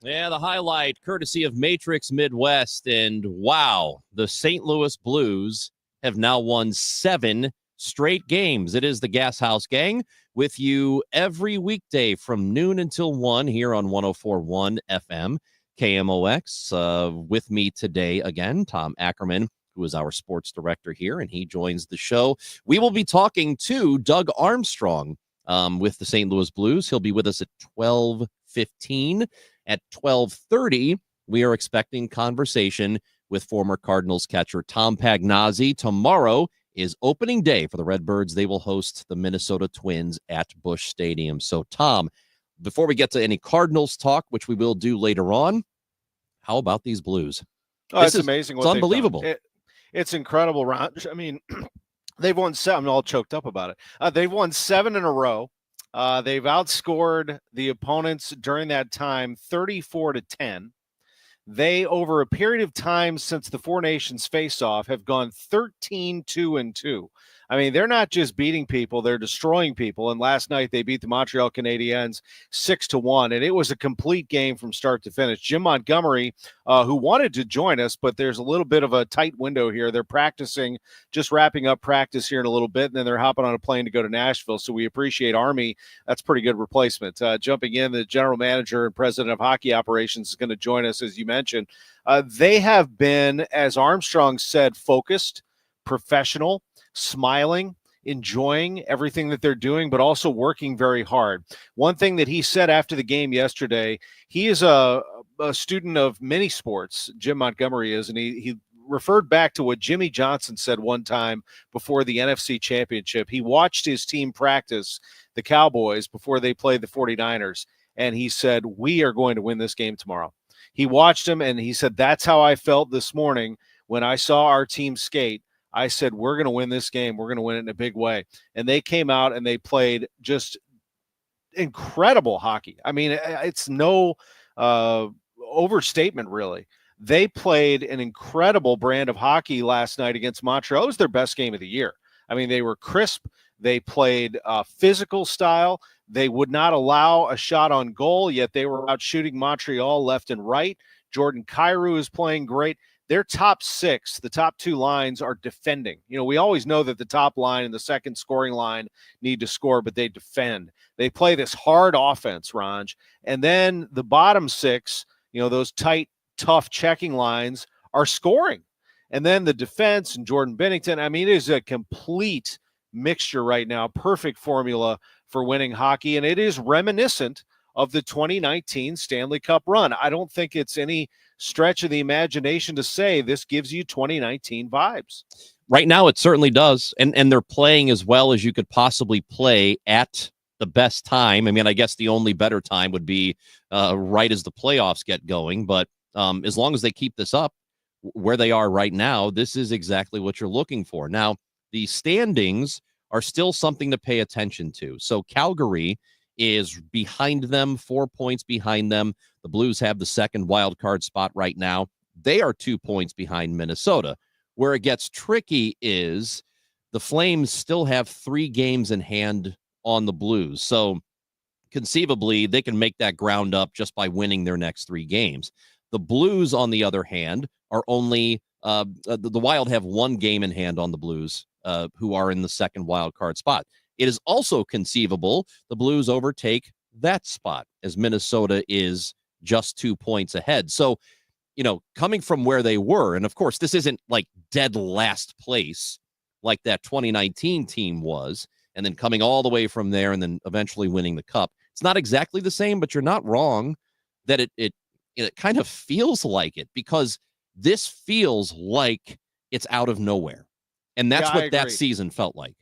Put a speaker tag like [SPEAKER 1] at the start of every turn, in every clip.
[SPEAKER 1] Yeah, the highlight courtesy of Matrix Midwest. And wow, the St. Louis Blues have now won 7 straight games. It is the Gashouse Gang with you every weekday from noon until 1 here on 104.1 FM KMOX. With me today again, Tom Ackerman, who is our sports director here, and he joins the show. We will be talking to Doug Armstrong with the St. Louis Blues. He'll be with us at 12:15. At 12:30, we are expecting conversation with former Cardinals catcher Tom Pagnozzi. Tomorrow is opening day for the Redbirds. They will host the Minnesota Twins at Busch Stadium. So, Tom, before we get to any Cardinals talk, which we will do later on, how about these Blues?
[SPEAKER 2] It's amazing.
[SPEAKER 1] It's unbelievable.
[SPEAKER 2] It's incredible, Ron. I mean, they've won 7. I'm all choked up about it. They've won 7 in a row. They've outscored the opponents during that time 34-10. They, over a period of time since the Four Nations face-off, have gone 13-2-2. I mean, they're not just beating people, they're destroying people. And last night they beat the Montreal Canadiens 6-1, and it was a complete game from start to finish. Jim Montgomery, who wanted to join us, but there's a little bit of a tight window here. They're practicing, just wrapping up practice here in a little bit, and then they're hopping on a plane to go to Nashville. So we appreciate Army. That's pretty good replacement. Jumping in, the general manager and president of hockey operations is going to join us, as you mentioned. They have been, as Armstrong said, focused, professional, smiling, enjoying everything that they're doing, but also working very hard. One thing that he said after the game yesterday, he is a student of many sports, Jim Montgomery is, and he referred back to what Jimmy Johnson said one time before the NFC Championship. He watched his team practice, the Cowboys, before they played the 49ers, and he said, we are going to win this game tomorrow. He watched him, and he said, that's how I felt this morning when I saw our team skate. I said, we're going to win this game. We're going to win it in a big way. And they came out and they played just incredible hockey. I mean, it's no overstatement, really. They played an incredible brand of hockey last night against Montreal. It was their best game of the year. I mean, they were crisp. They played physical style. They would not allow a shot on goal, yet they were out shooting Montreal left and right. Jordan Kyrou is playing great. Their top 6, the top 2 lines are defending. You know, we always know that the top line and the second scoring line need to score, but they defend. They play this hard offense, Ranj. And then the bottom 6, you know, those tight, tough checking lines are scoring. And then the defense and Jordan Binnington, I mean, it is a complete mixture right now, perfect formula for winning hockey. And it is reminiscent of the 2019 Stanley Cup run. I don't think it's any stretch of the imagination to say this gives you 2019 vibes.
[SPEAKER 1] Right now, it certainly does. And they're playing as well as you could possibly play at the best time. I mean, I guess the only better time would be right as the playoffs get going. But as long as they keep this up where they are right now, this is exactly what you're looking for. Now, the standings are still something to pay attention to. So Calgary is behind them, 4 points behind them. The Blues have the second wild card spot right now. They are 2 points behind Minnesota. Where it gets tricky is the Flames still have 3 games in hand on the Blues. So conceivably, they can make that ground up just by winning their next 3 games. The Blues, on the other hand, are only the Wild have 1 game in hand on the Blues, who are in the second wild card spot. It is also conceivable the Blues overtake that spot as Minnesota is just 2 points ahead. So, you know, coming from where they were, and of course, this isn't like dead last place like that 2019 team was, and then coming all the way from there and then eventually winning the cup. It's not exactly the same, but you're not wrong that it kind of feels like it, because this feels like it's out of nowhere. And that's what that season felt like.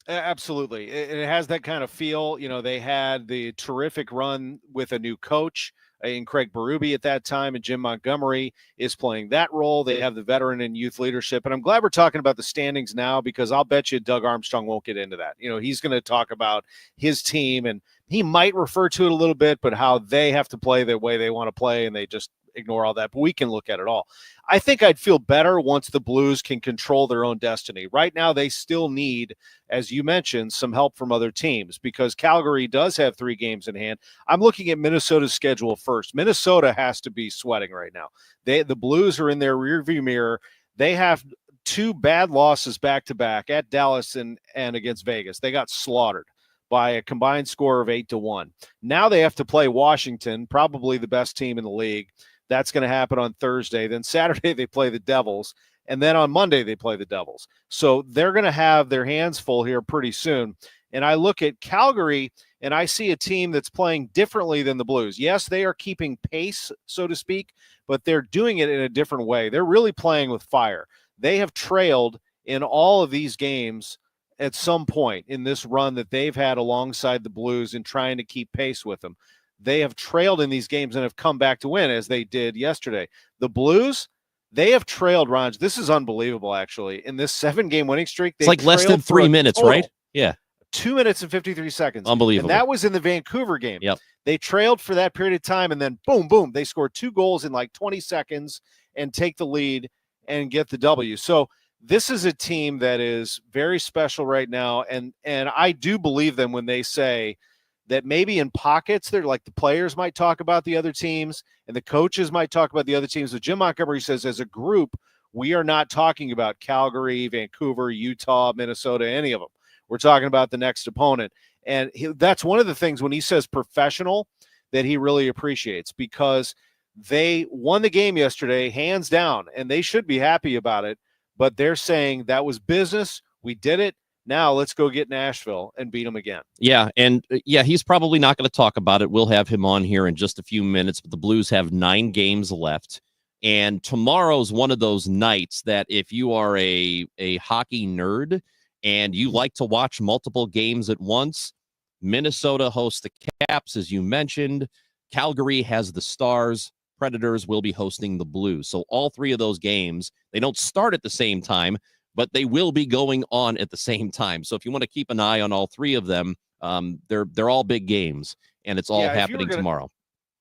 [SPEAKER 2] Absolutely. It has that kind of feel. You know, they had the terrific run with a new coach in Craig Berube at that time, and Jim Montgomery is playing that role. They have the veteran and youth leadership. And I'm glad we're talking about the standings now, because I'll bet you Doug Armstrong won't get into that. You know, he's going to talk about his team, and he might refer to it a little bit, but how they have to play the way they want to play, and they just ignore all that, but we can look at it all. I think I'd feel better once the Blues can control their own destiny. Right now, they still need, as you mentioned, some help from other teams because Calgary does have 3 games in hand. I'm looking at Minnesota's schedule first. Minnesota has to be sweating right now. The Blues are in their rearview mirror. They have 2 bad losses back-to-back at Dallas and against Vegas. They got slaughtered by a combined score of 8-1. Now they have to play Washington, probably the best team in the league. That's going to happen on Thursday. Then Saturday they play the Devils, and then on Monday they play the Devils. So they're going to have their hands full here pretty soon. And I look at Calgary, and I see a team that's playing differently than the Blues. Yes, they are keeping pace, so to speak, but they're doing it in a different way. They're really playing with fire. They have trailed in all of these games at some point in this run that they've had alongside the Blues in trying to keep pace with them. They have trailed in these games and have come back to win as they did yesterday. The Blues, they have trailed, Raj. This is unbelievable, actually. In this 7-game winning streak,
[SPEAKER 1] it's like less than 3 minutes, right? Yeah.
[SPEAKER 2] 2 minutes and 53 seconds.
[SPEAKER 1] Unbelievable.
[SPEAKER 2] And that was in the Vancouver game.
[SPEAKER 1] Yep.
[SPEAKER 2] They trailed for that period of time, and then boom, boom, they scored 2 goals in like 20 seconds and take the lead and get the W. So this is a team that is very special right now, and I do believe them when they say that maybe in pockets, they're like the players might talk about the other teams and the coaches might talk about the other teams. But Jim Montgomery says as a group, we are not talking about Calgary, Vancouver, Utah, Minnesota, any of them. We're talking about the next opponent. And that's one of the things when he says professional that he really appreciates because they won the game yesterday, hands down, and they should be happy about it. But they're saying that was business. We did it. Now let's go get Nashville and beat them again.
[SPEAKER 1] Yeah, and he's probably not going to talk about it. We'll have him on here in just a few minutes, but the Blues have 9 games left. And tomorrow's one of those nights that if you are a hockey nerd and you like to watch multiple games at once, Minnesota hosts the Caps, as you mentioned. Calgary has the Stars. Predators will be hosting the Blues. So all 3 of those games, they don't start at the same time, but they will be going on at the same time. So if you want to keep an eye on all 3 of them, they're all big games, and it's all happening tomorrow.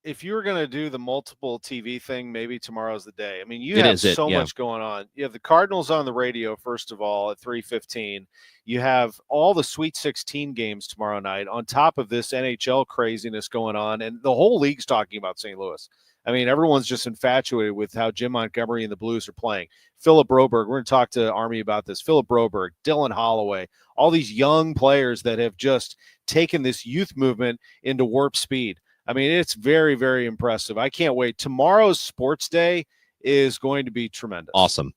[SPEAKER 2] If you were going to do the multiple TV thing, maybe tomorrow's the day. I mean, you have so much going on. You have the Cardinals on the radio, first of all, at 3:15. You have all the Sweet 16 games tomorrow night on top of this NHL craziness going on, and the whole league's talking about St. Louis. I mean, everyone's just infatuated with how Jim Montgomery and the Blues are playing. Philip Broberg, we're going to talk to Army about this. Philip Broberg, Dylan Holloway, all these young players that have just taken this youth movement into warp speed. I mean, it's very, very impressive. I can't wait. Tomorrow's sports day is going to be tremendous.
[SPEAKER 1] Awesome.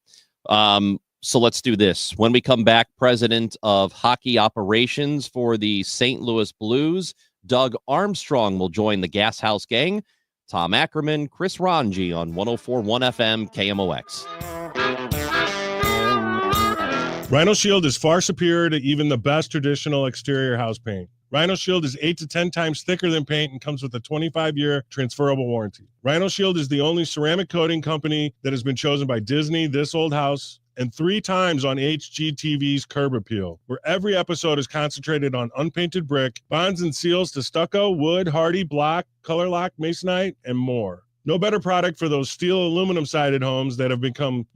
[SPEAKER 1] So let's do this. When we come back, president of hockey operations for the St. Louis Blues, Doug Armstrong, will join the Gashouse Gang. Tom Ackerman, Chris Ranji on 104.1 FM KMOX.
[SPEAKER 3] Rhino Shield is far superior to even the best traditional exterior house paint. Rhino Shield is 8 to 10 times thicker than paint and comes with a 25-year transferable warranty. Rhino Shield is the only ceramic coating company that has been chosen by Disney, This Old House, and 3 times on HGTV's Curb Appeal, where every episode is concentrated on unpainted brick, bonds and seals to stucco, wood, hardy, block, color lock, masonite, and more. No better product for those steel aluminum-sided homes that have become,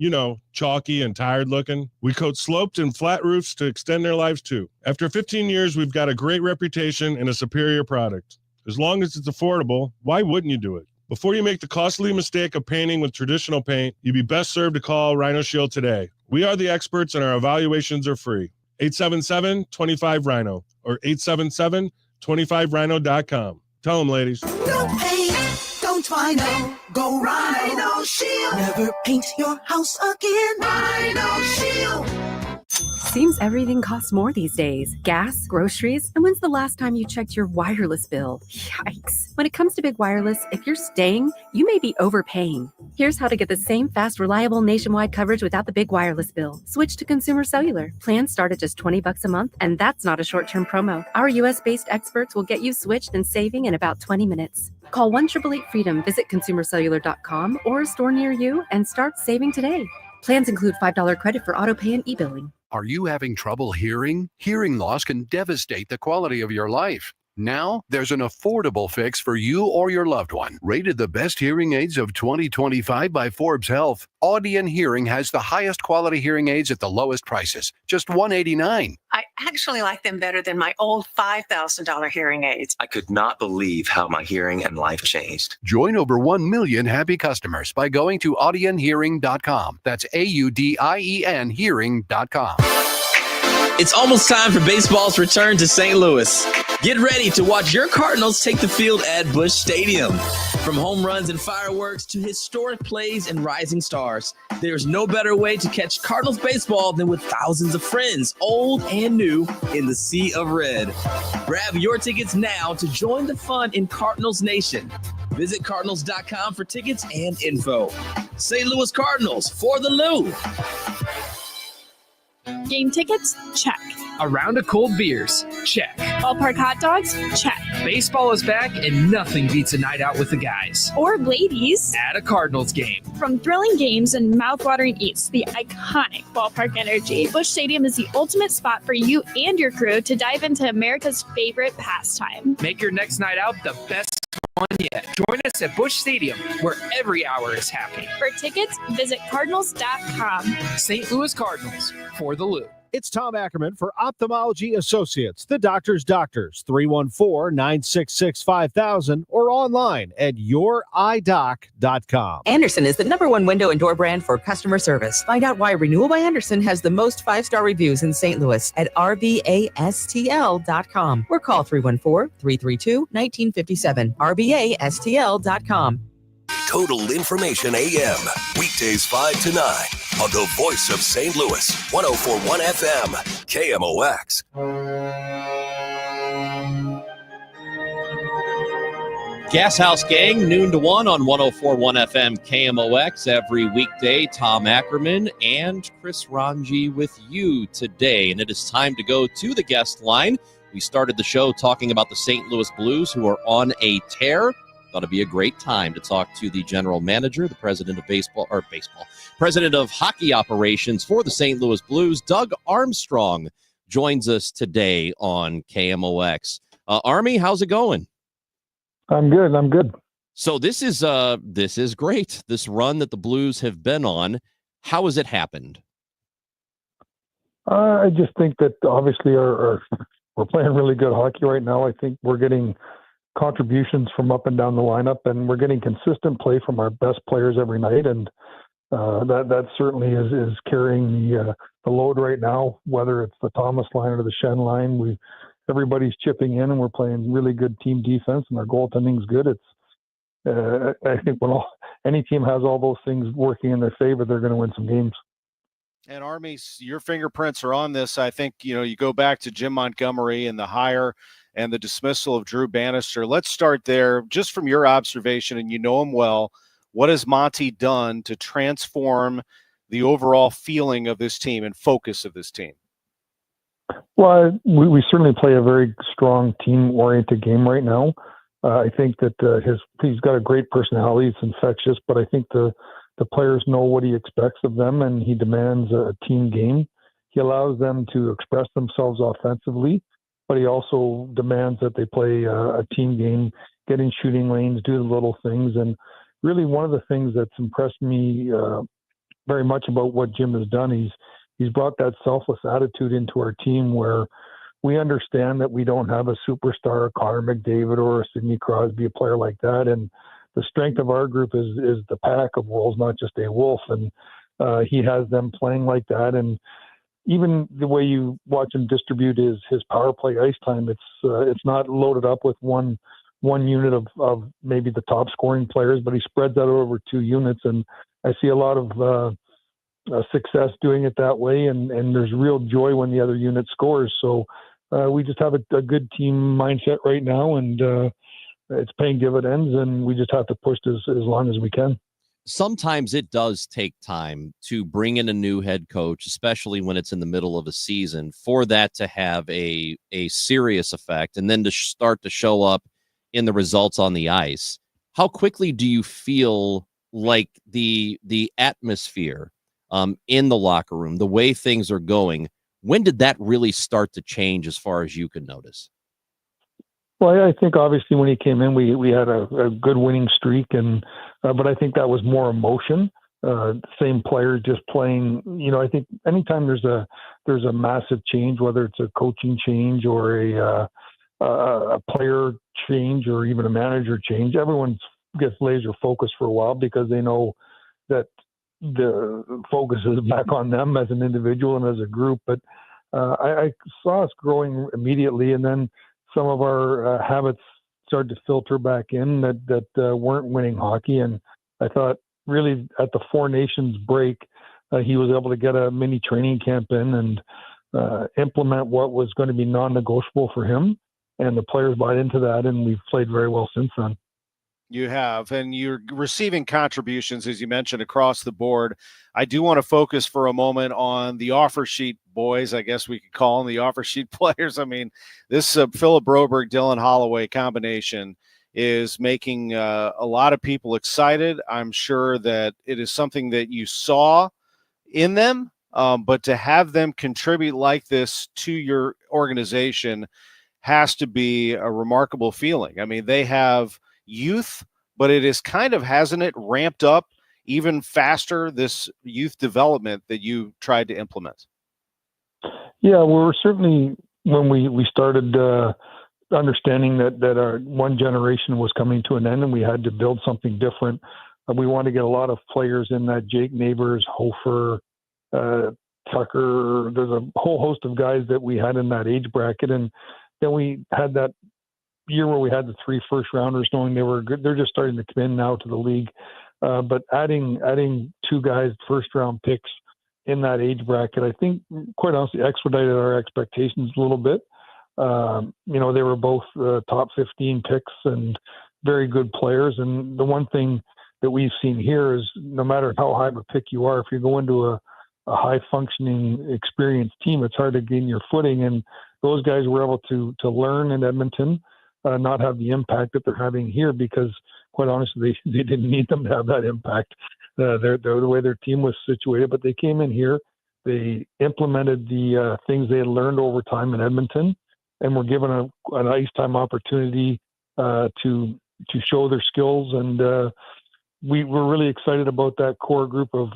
[SPEAKER 3] chalky and tired looking. We coat sloped and flat roofs to extend their lives too. After 15 years, we've got a great reputation and a superior product. As long as it's affordable, why wouldn't you do it? Before you make the costly mistake of painting with traditional paint, you'd be best served to call Rhino Shield today. We are the experts and our evaluations are free. 877-25-RHINO or 877-25rhino.com. Tell them, ladies.
[SPEAKER 4] No pain, don't Rhino, go Rhino Shield. Never paint your house again. Rhino Shield.
[SPEAKER 5] Seems everything costs more these days. Gas, groceries, and when's the last time you checked your wireless bill? Yikes. When it comes to big wireless, if you're staying, you may be overpaying. Here's how to get the same fast, reliable nationwide coverage without the big wireless bill. Switch to Consumer Cellular. Plans start at just $20 a month, and that's not a short-term promo. Our U.S.-based experts will get you switched and saving in about 20 minutes. Call 1-888-FREEDOM, visit consumercellular.com or a store near you, and start saving today. Plans include $5 credit for autopay and e-billing.
[SPEAKER 6] Are you having trouble hearing? Hearing loss can devastate the quality of your life. Now, there's an affordable fix for you or your loved one. Rated the best hearing aids of 2025 by Forbes Health, Audion Hearing has the highest quality hearing aids at the lowest prices, just $189.
[SPEAKER 7] I actually like them better than my old $5,000 hearing aids.
[SPEAKER 8] I could not believe how my hearing and life changed.
[SPEAKER 6] Join over 1 million happy customers by going to audionhearing.com. That's AUDIEN hearing.com.
[SPEAKER 9] It's almost time for baseball's return to St. Louis. Get ready to watch your Cardinals take the field at Busch Stadium. From home runs and fireworks to historic plays and rising stars, there's no better way to catch Cardinals baseball than with thousands of friends, old and new, in the sea of red. Grab your tickets now to join the fun in Cardinals Nation. Visit Cardinals.com for tickets and info. St. Louis Cardinals for the Lou.
[SPEAKER 10] Game tickets? Check.
[SPEAKER 11] A round of cold beers? Check.
[SPEAKER 10] Ballpark hot dogs? Check.
[SPEAKER 11] Baseball is back, and nothing beats a night out with the guys.
[SPEAKER 10] Or ladies.
[SPEAKER 11] At a Cardinals game.
[SPEAKER 10] From thrilling games and mouth-watering eats to the iconic ballpark energy, Busch Stadium is the ultimate spot for you and your crew to dive into America's favorite pastime.
[SPEAKER 11] Make your next night out the best one yet. Join us at Busch Stadium, where every hour is happy.
[SPEAKER 10] For tickets, visit Cardinals.com.
[SPEAKER 11] St. Louis Cardinals for the Lou.
[SPEAKER 2] It's Tom Ackerman for Ophthalmology Associates, the doctor's doctors, 314-966-5000 or online at youridoc.com.
[SPEAKER 12] Anderson is the #1 window and door brand for customer service. Find out why Renewal by Anderson has the most 5-star reviews in St. Louis at rbastl.com or call 314-332-1957, rbastl.com.
[SPEAKER 13] Total Information AM, weekdays 5 to 9 on the voice of St. Louis, 104.1 FM, KMOX.
[SPEAKER 1] Gashouse Gang, noon to 1 on 104.1 FM, KMOX, every weekday. Tom Ackerman and Chris Ranji with you today. And it is time to go to the guest line. We started the show talking about the St. Louis Blues, who are on a tear. Thought it'd be a great time to talk to the general manager, the president of president of hockey operations for the St. Louis Blues. Doug Armstrong joins us today on KMOX. Army, how's it going?
[SPEAKER 14] I'm good.
[SPEAKER 1] So this is great. This run that the Blues have been on. How has it happened?
[SPEAKER 14] I just think that obviously we're playing really good hockey right now. I think we're getting contributions from up and down the lineup, and we're getting consistent play from our best players every night, and that certainly is carrying the load right now, whether it's the Thomas line or the Shen line. Everybody's chipping in, and we're playing really good team defense, and our goaltending's good. I think when any team has all those things working in their favor, they're going to win some games.
[SPEAKER 2] And Army, your fingerprints are on this. I think, you go back to Jim Montgomery and the hire and the dismissal of Drew Bannister. Let's start there. Just from your observation, and you know him well, what has Monty done to transform the overall feeling of this team and focus of this team?
[SPEAKER 14] Well, we certainly play a very strong team-oriented game right now. I think that he's got a great personality. It's infectious, but I think the players know what he expects of them, and he demands a team game. He allows them to express themselves offensively, but he also demands that they play a team game, get in shooting lanes, do the little things. And really one of the things that's impressed me very much about what Jim has done, he's brought that selfless attitude into our team where we understand that we don't have a superstar, Connor McDavid or a Sidney Crosby, a player like that. And the strength of our group is the pack of wolves, not just a wolf. And he has them playing like that. And even the way you watch him distribute his power play ice time, it's not loaded up with one unit of maybe the top scoring players, but he spreads that over 2 units. And I see a lot of success doing it that way. And there's real joy when the other unit scores. So we just have a good team mindset right now, and it's paying dividends, and we just have to push this as long as we can.
[SPEAKER 1] Sometimes it does take time to bring in a new head coach, especially when it's in the middle of a season, for that to have a serious effect and then to start to show up in the results on the ice. How quickly do you feel like the atmosphere in the locker room, the way things are going, when did that really start to change as far as you could notice?
[SPEAKER 14] Well, I think obviously when he came in, we had a good winning streak, and but I think that was more emotion. Same player just playing. I think anytime there's a massive change, whether it's a coaching change or a player change or even a manager change, everyone gets laser focused for a while because they know that the focus is back on them as an individual and as a group. But I saw us growing immediately, and then some of our habits started to filter back in that weren't winning hockey. And I thought really at the Four Nations break, he was able to get a mini training camp in and implement what was going to be non-negotiable for him. And the players bought into that, and we've played very well since then.
[SPEAKER 2] You have, and you're receiving contributions, as you mentioned, across the board. I do want to focus for a moment on the offer sheet boys, I guess we could call them the offer sheet players. I mean, this Philip Broberg, Dylan Holloway combination is making a lot of people excited. I'm sure that it is something that you saw in them, but to have them contribute like this to your organization has to be a remarkable feeling. I mean, they have youth, but it is kind of, hasn't it ramped up even faster, this youth development that you tried to implement?
[SPEAKER 14] Yeah, we're certainly, when we started understanding that our one generation was coming to an end and we had to build something different, we wanted to get a lot of players in that. Jake Neighbors, Hofer, Tucker, there's a whole host of guys that we had in that age bracket. And then we had that year where we had the 3 first-rounders, knowing they were good. They're just starting to come in now to the league. But adding 2 guys, first-round picks in that age bracket, I think, quite honestly, expedited our expectations a little bit. They were both top 15 picks and very good players. And the one thing that we've seen here is no matter how high of a pick you are, if you go into a high-functioning, experienced team, it's hard to gain your footing. And those guys were able to learn in Edmonton, not have the impact that they're having here, because quite honestly, they didn't need them to have that impact. The way their team was situated, but they came in here, they implemented the things they had learned over time in Edmonton, and were given an ice time opportunity to show their skills. And we were really excited about that core group of,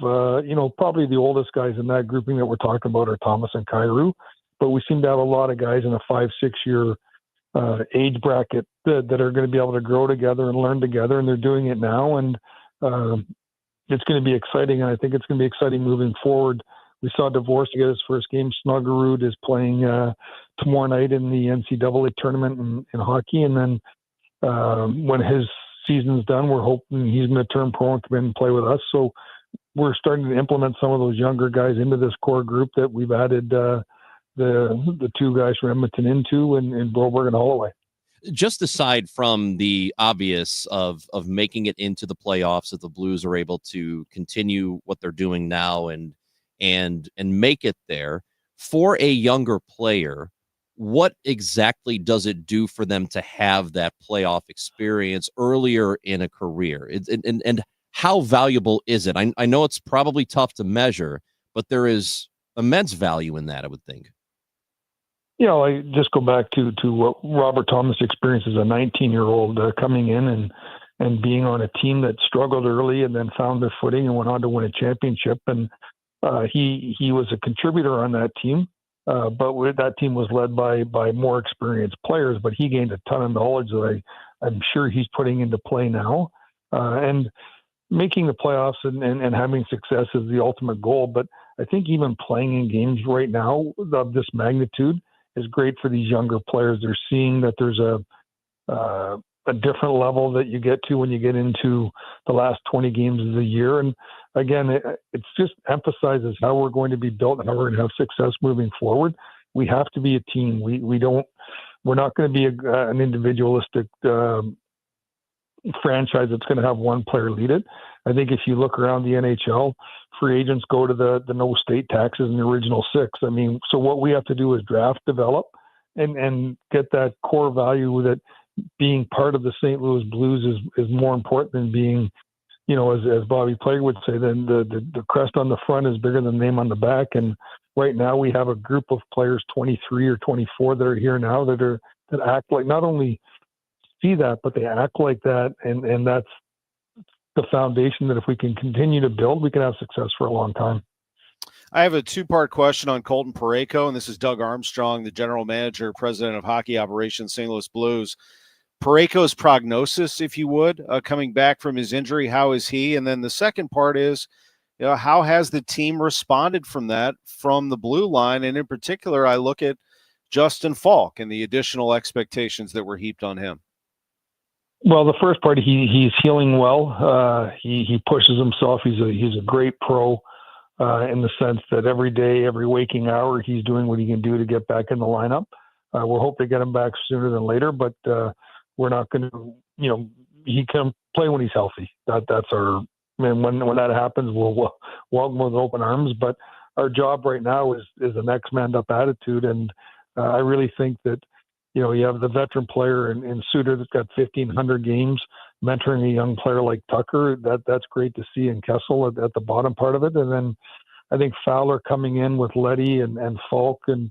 [SPEAKER 14] probably the oldest guys in that grouping that we're talking about are Thomas and Kyrou, but we seem to have a lot of guys in a 5-6 year age bracket that are going to be able to grow together and learn together, and they're doing it now. And it's going to be exciting, and I think it's going to be exciting moving forward. We saw Divorce get his first game. Snuggerud is playing tomorrow night in the NCAA tournament in hockey, and then when his season's done, we're hoping he's going to turn pro and come in and play with us. So we're starting to implement some of those younger guys into this core group that we've added the 2 guys from Edmonton into, and Broberg and Holloway.
[SPEAKER 1] Just aside from the obvious of making it into the playoffs, if the Blues are able to continue what they're doing now and make it there, for a younger player, what exactly does it do for them to have that playoff experience earlier in a career? And how valuable is it? I know it's probably tough to measure, but there is immense value in that, I would think.
[SPEAKER 14] I just go back to what Robert Thomas experienced as a 19-year-old coming in and being on a team that struggled early and then found their footing and went on to win a championship. And he was a contributor on that team, but that team was led by more experienced players, but he gained a ton of knowledge that I'm sure he's putting into play now. And making the playoffs and having success is the ultimate goal. But I think even playing in games right now of this magnitude is great for these younger players. They're seeing that there's a different level that you get to when you get into the last 20 games of the year. And again, it just emphasizes how we're going to be built and how we're going to have success moving forward. We have to be a team. We're not going to be an individualistic franchise that's going to have one player lead it. I think if you look around the NHL, free agents go to the no state taxes in the original 6. I mean, so what we have to do is draft, develop, and get that core value that being part of the St. Louis Blues is more important than being, as Bobby Plager would say, then the crest on the front is bigger than the name on the back. And right now we have a group of players, 23 or 24, that are here now that that act like, not only see that, but they act like that. And that's the foundation that if we can continue to build, we can have success for a long time.
[SPEAKER 2] I have a two-part question on Colton Parayko, and this is Doug Armstrong, the general manager, president of hockey operations, St. Louis Blues. Parayko's prognosis, if you would, coming back from his injury, how is he? And then the second part is, how has the team responded from that, from the blue line? And in particular, I look at Justin Falk and the additional expectations that were heaped on him.
[SPEAKER 14] Well, the first part, he's healing well. He pushes himself. He's a great pro in the sense that every day, every waking hour, he's doing what he can do to get back in the lineup. We'll hope to get him back sooner than later, but we're not going to, he can play when he's healthy. That's our, and when that happens, we'll welcome with open arms. But our job right now is a next man up attitude. And I really think that, you have the veteran player in Suter that's got 1,500 games, mentoring a young player like Tucker. That's great to see in Kessel at the bottom part of it. And then I think Fowler coming in with Letty and Falk and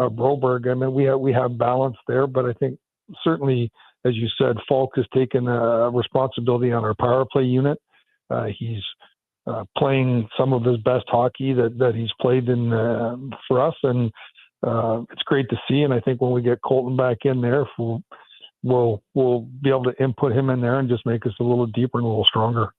[SPEAKER 14] Broberg. I mean, we have balance there, but I think certainly, as you said, Falk has taken a responsibility on our power play unit. He's playing some of his best hockey that he's played in for us, and it's great to see. And I think when we get Colton back in there, we'll be able to input him in there and just make us a little deeper and a little stronger.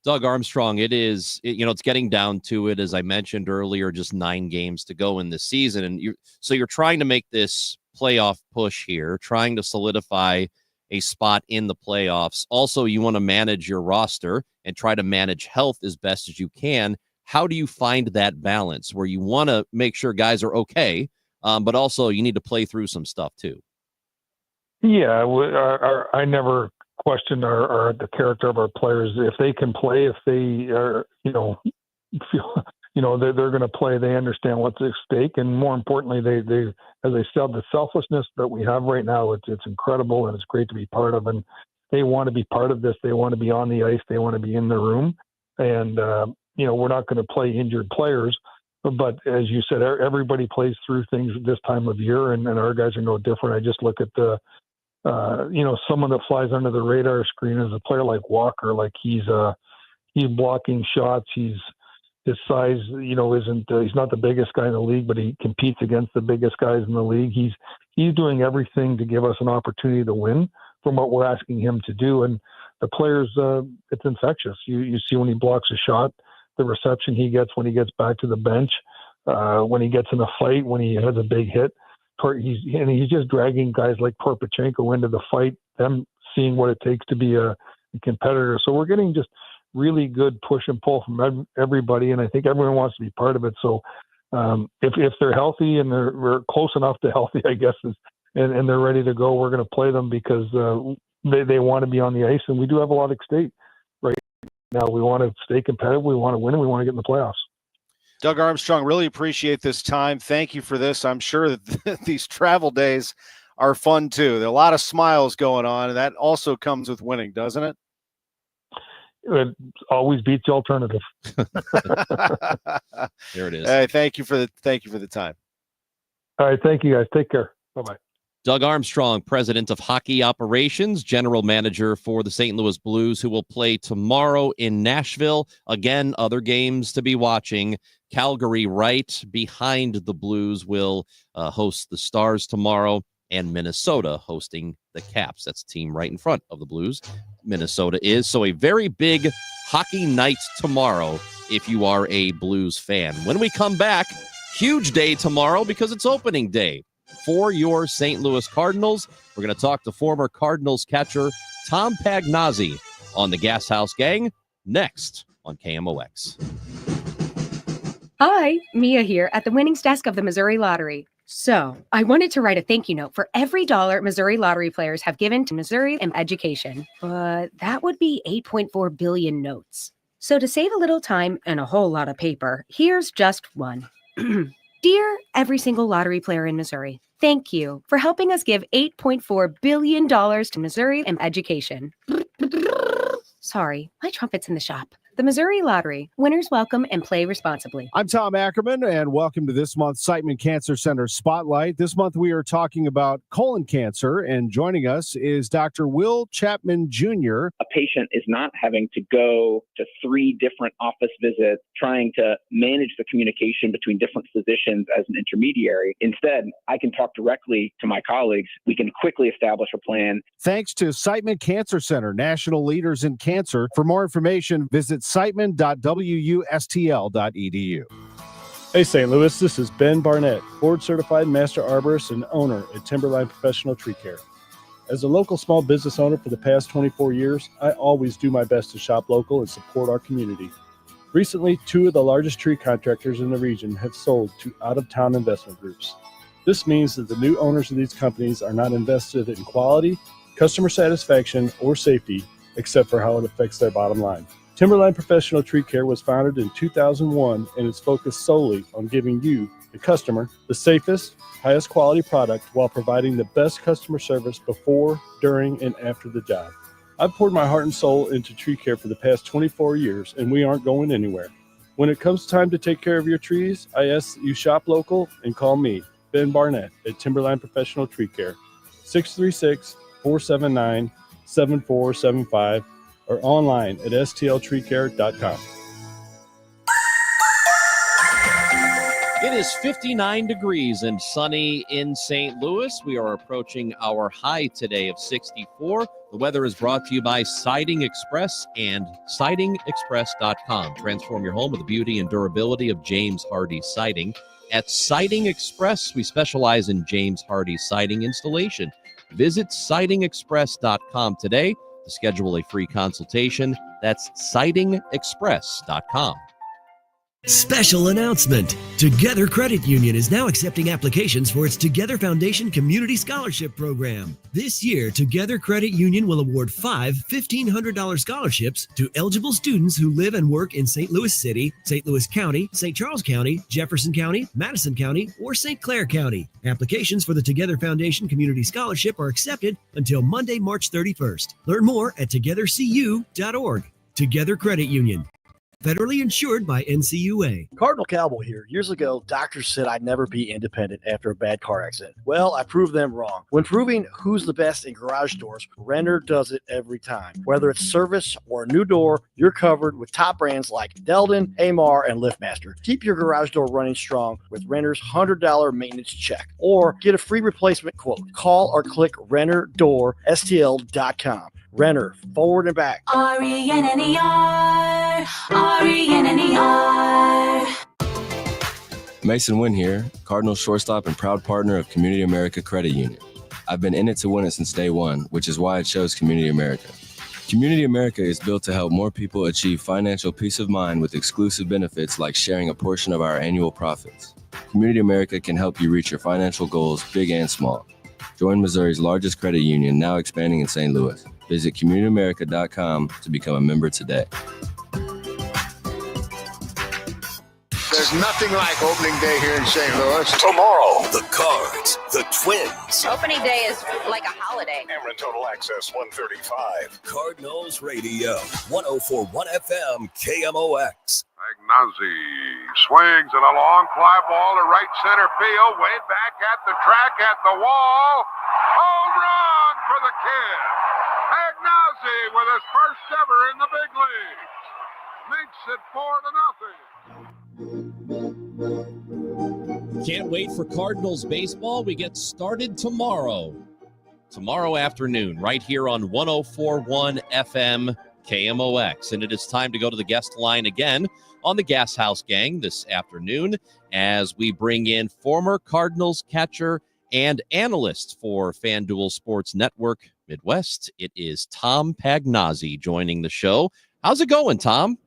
[SPEAKER 1] Doug Armstrong, it's getting down to it, as I mentioned earlier, just 9 games to go in the season. And you're trying to make this playoff push here, trying to solidify a spot in the playoffs. Also, you want to manage your roster and try to manage health as best as you can. How do you find that balance where you want to make sure guys are okay, but also you need to play through some stuff too?
[SPEAKER 14] Yeah, I never question the character of our players. If they can play, if they are, they're going to play. They understand what's at stake, and more importantly, they as I said, the selflessness that we have right now, it's incredible, and it's great to be part of. And they want to be part of this. They want to be on the ice. They want to be in the room. And we're not going to play injured players. But as you said, everybody plays through things at this time of year, and our guys are no different. I just look at the someone that flies under the radar screen is a player like Walker. Like he's blocking shots. His size, isn't he's not the biggest guy in the league, but he competes against the biggest guys in the league. He's doing everything to give us an opportunity to win from what we're asking him to do. And the players, it's infectious. You see when he blocks a shot, the reception he gets when he gets back to the bench, when he gets in a fight, when he has a big hit. He's just dragging guys like Porpachenko into the fight, them seeing what it takes to be a competitor. So we're getting just really good push and pull from everybody, and I think everyone wants to be part of it. So if they're healthy and we're close enough to healthy, I guess, and they're ready to go, we're going to play them because they want to be on the ice, and we do have a lot at stake right now. We want to stay competitive, we want to win, and we want to get in the playoffs.
[SPEAKER 2] Doug Armstrong, really appreciate this time. Thank you for this. I'm sure that these travel days are fun too. There are a lot of smiles going on, and that also comes with winning, doesn't it?
[SPEAKER 14] It always beats the alternative.
[SPEAKER 1] There it is.
[SPEAKER 2] Hey, thank you for the time.
[SPEAKER 14] All right, thank you guys. Take care. Bye-bye.
[SPEAKER 1] Doug Armstrong, president of hockey operations, general manager for the St. Louis Blues, who will play tomorrow in Nashville. Again, other games to be watching. Calgary, right behind the Blues, will host the Stars tomorrow, and Minnesota hosting the Caps. That's the team right in front of the Blues. Minnesota is. So a very big hockey night tomorrow if you are a Blues fan. When we come back, huge day tomorrow because it's opening day for your St. Louis Cardinals. We're going to talk to former Cardinals catcher Tom Pagnozzi on the Gashouse Gang next on KMOX.
[SPEAKER 5] Hi, Mia here at the winnings desk of the Missouri Lottery. So, I wanted to write a thank you note for every dollar Missouri Lottery players have given to Missouri and education, but that would be 8.4 billion notes. So to save a little time and a whole lot of paper, here's just one. Dear every single lottery player in Missouri, thank you for helping us give $8.4 billion to Missouri and education. Sorry, my trumpet's in the shop. The Missouri Lottery. Winners welcome and play responsibly.
[SPEAKER 2] I'm Tom Ackerman, and welcome to this month's Siteman Cancer Center Spotlight. This month we are talking about colon cancer, and joining us is Dr. Will Chapman Jr.
[SPEAKER 15] A patient is not having to go to 3 different office visits trying to manage the communication between different physicians as an intermediary. Instead, I can talk directly to my colleagues. We can quickly establish a plan.
[SPEAKER 2] Thanks to Siteman Cancer Center, national leaders in cancer. For more information, visit siteman.wustl.edu.
[SPEAKER 16] Hey St. Louis, this is Ben Barnett, board certified master arborist and owner at Timberline Professional Tree Care. As a local small business owner for the past 24 years, I always do my best to shop local and support our community. Recently, 2 of the largest tree contractors in the region have sold to out-of-town investment groups. This means that the new owners of these companies are not invested in quality, customer satisfaction, or safety, except for how it affects their bottom line. Timberline Professional Tree Care was founded in 2001 and is focused solely on giving you, the customer, the safest, highest quality product while providing the best customer service before, during, and after the job. I've poured my heart and soul into tree care for the past 24 years, and we aren't going anywhere. When it comes time to take care of your trees, I ask that you shop local and call me, Ben Barnett, at Timberline Professional Tree Care, 636-479-7475, or online at stltreecare.com.
[SPEAKER 1] It is 59 degrees and sunny in St. Louis. We are approaching our high today of 64. The weather is brought to you by Siding Express and sidingexpress.com. Transform your home with the beauty and durability of James Hardie siding. At Siding Express, we specialize in James Hardie siding installation. Visit sidingexpress.com today to schedule a free consultation. That's sidingexpress.com.
[SPEAKER 17] Special announcement. Together Credit Union is now accepting applications for its Together Foundation Community Scholarship Program. This year, Together Credit Union will award 5 $1,500 scholarships to eligible students who live and work in St. Louis City, St. Louis County, St. Charles County, Jefferson County, Madison County, or St. Clair County. Applications for the Together Foundation Community Scholarship are accepted until Monday, March 31st. Learn more at togethercu.org. Together Credit Union. Federally insured by NCUA.
[SPEAKER 18] Cardinal Cowboy here. Years ago, doctors said I'd never be independent after a bad car accident. Well, I proved them wrong. When proving who's the best in garage doors, Renner does it every time. Whether it's service or a new door, you're covered with top brands like Delden, Amar, and LiftMaster. Keep your garage door running strong with Renner's $100 maintenance check. Or get a free replacement quote. Call or click RennerDoorSTL.com. Renner, forward and back.
[SPEAKER 4] RENNER, RENNER.
[SPEAKER 19] Mason Wynn here, Cardinals shortstop and proud partner of Community America Credit Union. I've been in it to win it since day one, which is why I chose Community America. Community America is built to help more people achieve financial peace of mind with exclusive benefits like sharing a portion of our annual profits. Community America can help you reach your financial goals, big and small. Join Missouri's largest credit union, now expanding in St. Louis. Visit communityamerica.com to become a member today.
[SPEAKER 20] There's nothing like opening day here in St. Louis.
[SPEAKER 13] Tomorrow, the Cards, the Twins.
[SPEAKER 21] Opening day is like a holiday.
[SPEAKER 13] Cameron Total Access 135. Cardinals Radio, 104.1 FM, KMOX.
[SPEAKER 22] Magnazi swings and a long fly ball to right center field, way back at the track, at the wall. Home run for the kid. Magnazi with his first ever in the big leagues. Makes it 4-0.
[SPEAKER 1] Can't wait for Cardinals baseball. We get started tomorrow afternoon, right here on 104.1 FM KMOX. And it is time to go to the guest line again on the Gashouse Gang this afternoon as we bring in former Cardinals catcher and analyst for FanDuel Sports Network Midwest. It is Tom Pagnazzi joining the show. How's it going, Tom?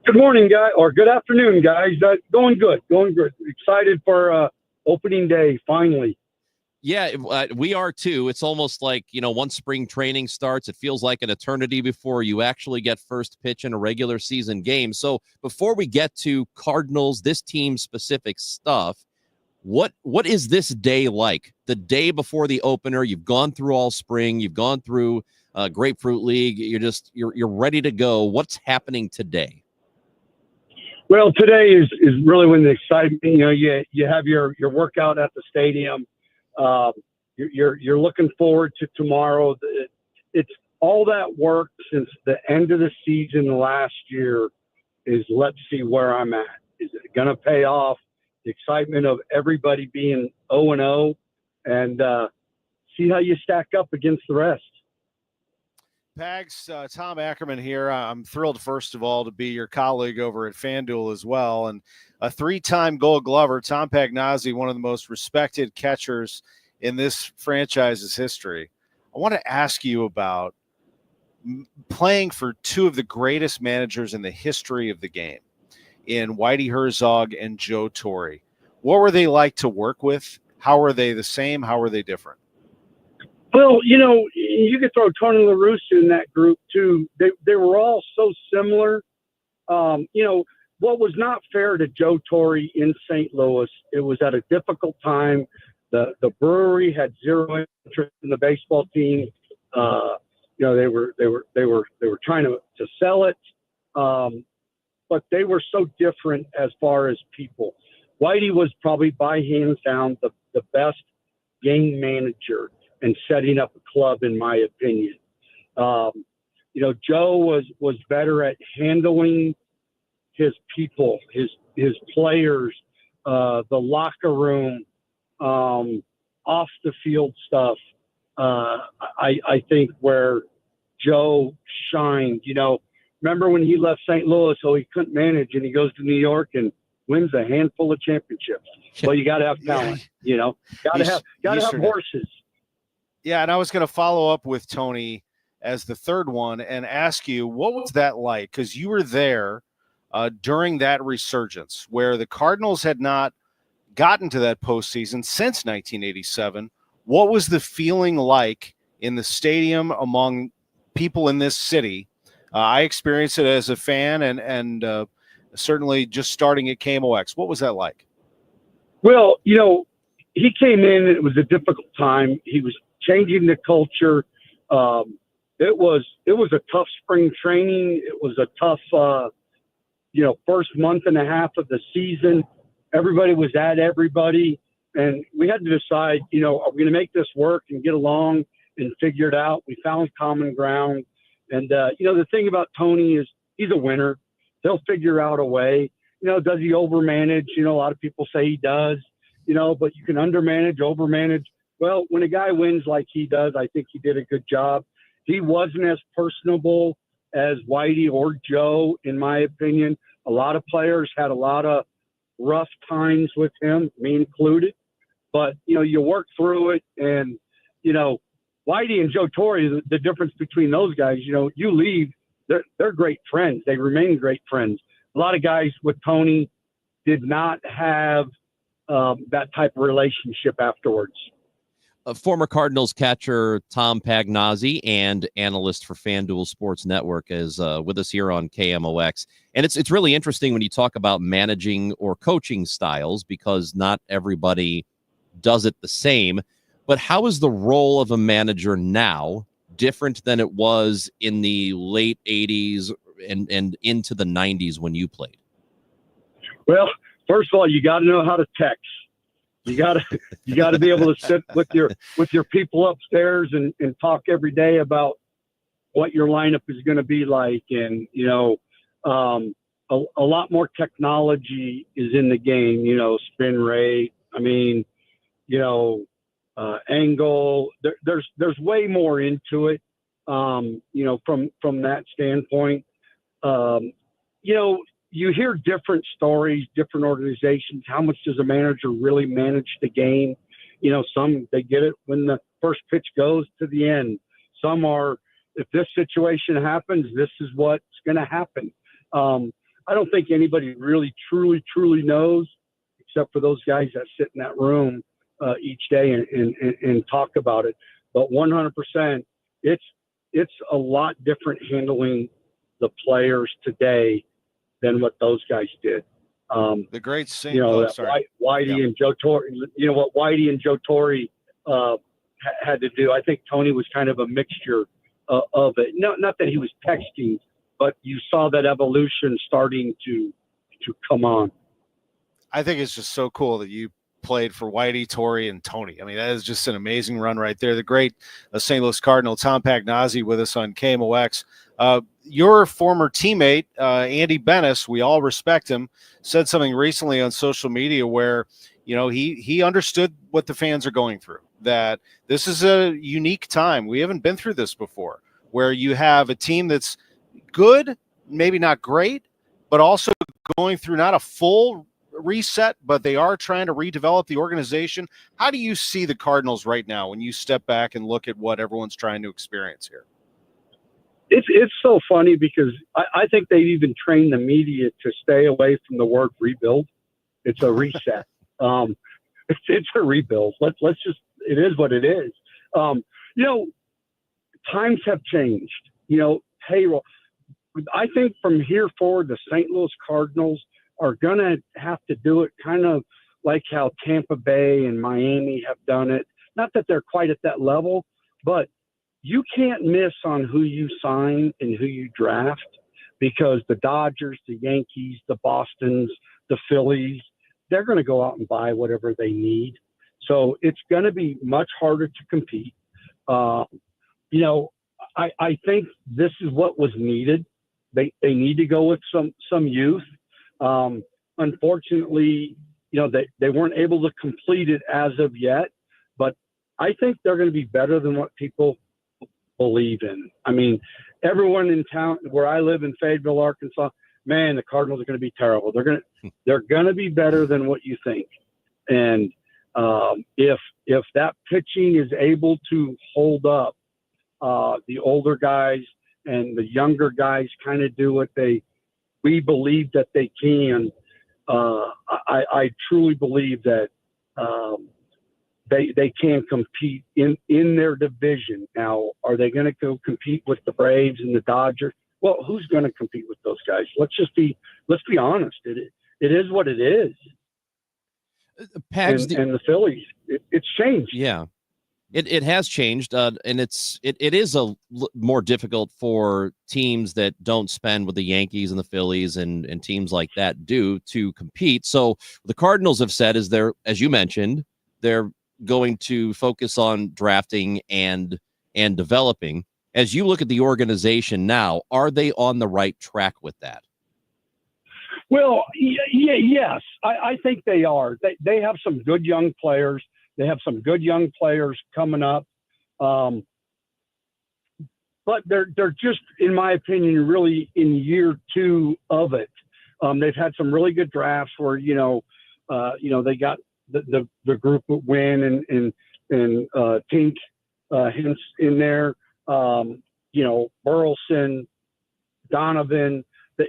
[SPEAKER 23] Good morning, guys, or good afternoon, guys. Going good. Excited for opening day, finally.
[SPEAKER 1] Yeah, we are too. It's almost like, once spring training starts, it feels like an eternity before you actually get first pitch in a regular season game. So before we get to Cardinals, this team-specific stuff, what is this day like? The day before the opener, you've gone through all spring, you've gone through Grapefruit League. You're ready to go. What's happening today?
[SPEAKER 23] Well, today is really when the excitement. You have your workout at the stadium. You're looking forward to tomorrow. It's all that work since the end of the season last year. Is let's see where I'm at. Is it going to pay off? The excitement of everybody being 0-0, and see how you stack up against the rest.
[SPEAKER 2] Pags, Tom Ackerman here. I'm thrilled, first of all, to be your colleague over at FanDuel as well. And a 3-time Gold Glover, Tom Pagnozzi, one of the most respected catchers in this franchise's history. I want to ask you about playing for two of the greatest managers in the history of the game, in Whitey Herzog and Joe Torre. What were they like to work with? How were they the same? How were they different?
[SPEAKER 23] Well, you could throw Tony La Russa in that group too. They were all so similar. What was not fair to Joe Torre in St. Louis, it was at a difficult time. The brewery had zero interest in the baseball team. They were trying to sell it, but they were so different as far as people. Whitey was probably by hands down the best game manager and setting up a club, in my opinion. Joe was better at handling his people, his players, the locker room, off the field stuff. I think where Joe shined, remember when he left St. Louis, so he couldn't manage, and he goes to New York and wins a handful of championships. Well, you got to have talent, got to have horses.
[SPEAKER 2] Yeah, and I was going to follow up with Tony as the third one and ask you, what was that like? Because you were there during that resurgence where the Cardinals had not gotten to that postseason since 1987. What was the feeling like in the stadium among people in this city? I experienced it as a fan and certainly just starting at KMOX. What was that like?
[SPEAKER 23] Well, he came in, it was a difficult time. He was changing the culture. It was a tough spring training. It was a tough, first month and a half of the season. Everybody was at everybody. And we had to decide, are we going to make this work and get along and figure it out? We found common ground. And, the thing about Tony is he's a winner. He'll figure out a way. Does he overmanage? A lot of people say he does, but you can undermanage, overmanage. Well, when a guy wins like he does, I think he did a good job. He wasn't as personable as Whitey or Joe, in my opinion. A lot of players had a lot of rough times with him, me included. But, you work through it. And, Whitey and Joe Torre, the difference between those guys, you leave, they're great friends. They remain great friends. A lot of guys with Tony did not have that type of relationship afterwards.
[SPEAKER 1] Former Cardinals catcher Tom Pagnozzi and analyst for FanDuel Sports Network is with us here on KMOX. And it's really interesting when you talk about managing or coaching styles, because not everybody does it the same. But how is the role of a manager now different than it was in the late 80s and into the 90s when you played?
[SPEAKER 23] Well, first of all, you got to know how to text. You got to be able to sit with your people upstairs and talk every day about what your lineup is going to be like. And, a lot more technology is in the game, spin rate. Angle. There's way more into it, from that standpoint. You hear different stories, different organizations. How much does a manager really manage the game? Some, they get it when the first pitch goes to the end. Some are, if this situation happens, this is what's going to happen. I don't think anybody really, truly knows, except for those guys that sit in that room each day and talk about it. But 100%, it's a lot different handling the players today than what those guys did.
[SPEAKER 2] The great singer,
[SPEAKER 23] Whitey and Joe Torre. What Whitey and Joe Torre had to do. I think Tony was kind of a mixture of it. Not that he was texting, but you saw that evolution starting to come on.
[SPEAKER 2] I think it's just so cool that you played for Whitey, Torrey, and Tony. I mean, that is just an amazing run right there. The great St. Louis Cardinal Tom Pagnozzi with us on KMOX. Your former teammate, Andy Bennis, we all respect him, said something recently on social media where, you know, he understood what the fans are going through, that this is a unique time. We haven't been through this before, where you have a team that's good, maybe not great, but also going through not a full reset, but they are trying to redevelop the organization. How do you see the Cardinals right now when you step back and look at what everyone's trying to experience here?
[SPEAKER 23] It's so funny because I think they've even trained the media to stay away from the word rebuild. It's a reset. It's a rebuild. Let's just, it is what it is. You know, times have changed. You know, payroll. I think from here forward, the St. Louis Cardinals are going to have to do it kind of like how Tampa Bay and Miami have done it. Not that they're quite at that level, but you can't miss on who you sign and who you draft, because the Dodgers, the Yankees, the Bostons, the Phillies, they're going to go out and buy whatever they need. So it's going to be much harder to compete. You know, I think this is what was needed. They need to go with some youth. Unfortunately, you know, they weren't able to complete it as of yet, but I think they're going to be better than what people believe in. I mean, everyone in town where I live in Fayetteville, Arkansas, man, the Cardinals are going to be terrible. They're going to be better than what you think. And if that pitching is able to hold up, the older guys and the younger guys kind of do what we believe that they can. I truly believe that they can compete in their division. Now, are they going to go compete with the Braves and the Dodgers? Well, who's going to compete with those guys? Let's be honest. It is what it is.
[SPEAKER 1] Pags,
[SPEAKER 23] and the Phillies, it's changed.
[SPEAKER 1] Yeah. It has changed, and it is more difficult for teams that don't spend what the Yankees and the Phillies and teams like that do to compete. So the Cardinals have said is as you mentioned, they're going to focus on drafting and developing. As you look at the organization now, are they on the right track with that?
[SPEAKER 23] Well, yes, I think they are. They have some good young players. They have some good young players coming up. But they're just, in my opinion, really in year two of it. They've had some really good drafts where, they got the group with Wynn and Tink Hintz in there, Burleson, Donovan.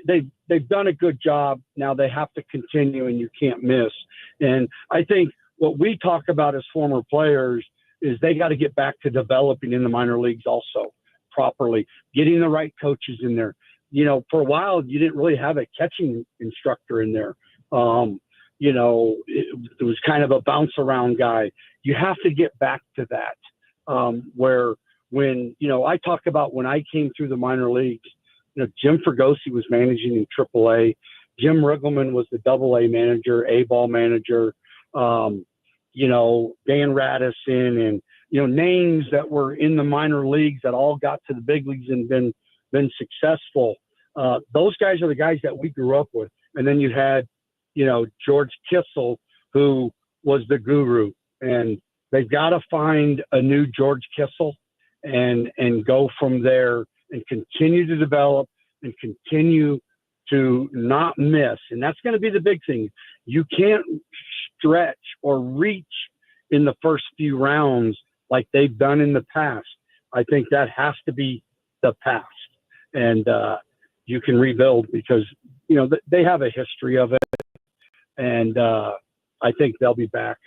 [SPEAKER 23] They've done a good job. Now they have to continue, and you can't miss. And I think what we talk about as former players is they got to get back to developing in the minor leagues also properly, getting the right coaches in there. You know, for a while, you didn't really have a catching instructor in there. It was kind of a bounce around guy. You have to get back to that, where when, I talk about when I came through the minor leagues, Jim Fregosi was managing in AAA. Jim Riggleman was the AA manager, A-ball manager. Dan Radisson and, names that were in the minor leagues that all got to the big leagues and been successful. Those guys are the guys that we grew up with. And then you had, George Kissel, who was the guru, and they've got to find a new George Kissel and go from there and continue to develop and continue to not miss. And that's going to be the big thing. You can't stretch or reach in the first few rounds like they've done in the past. I think that has to be the past. And you can rebuild because, they have a history of it. And I think they'll be back.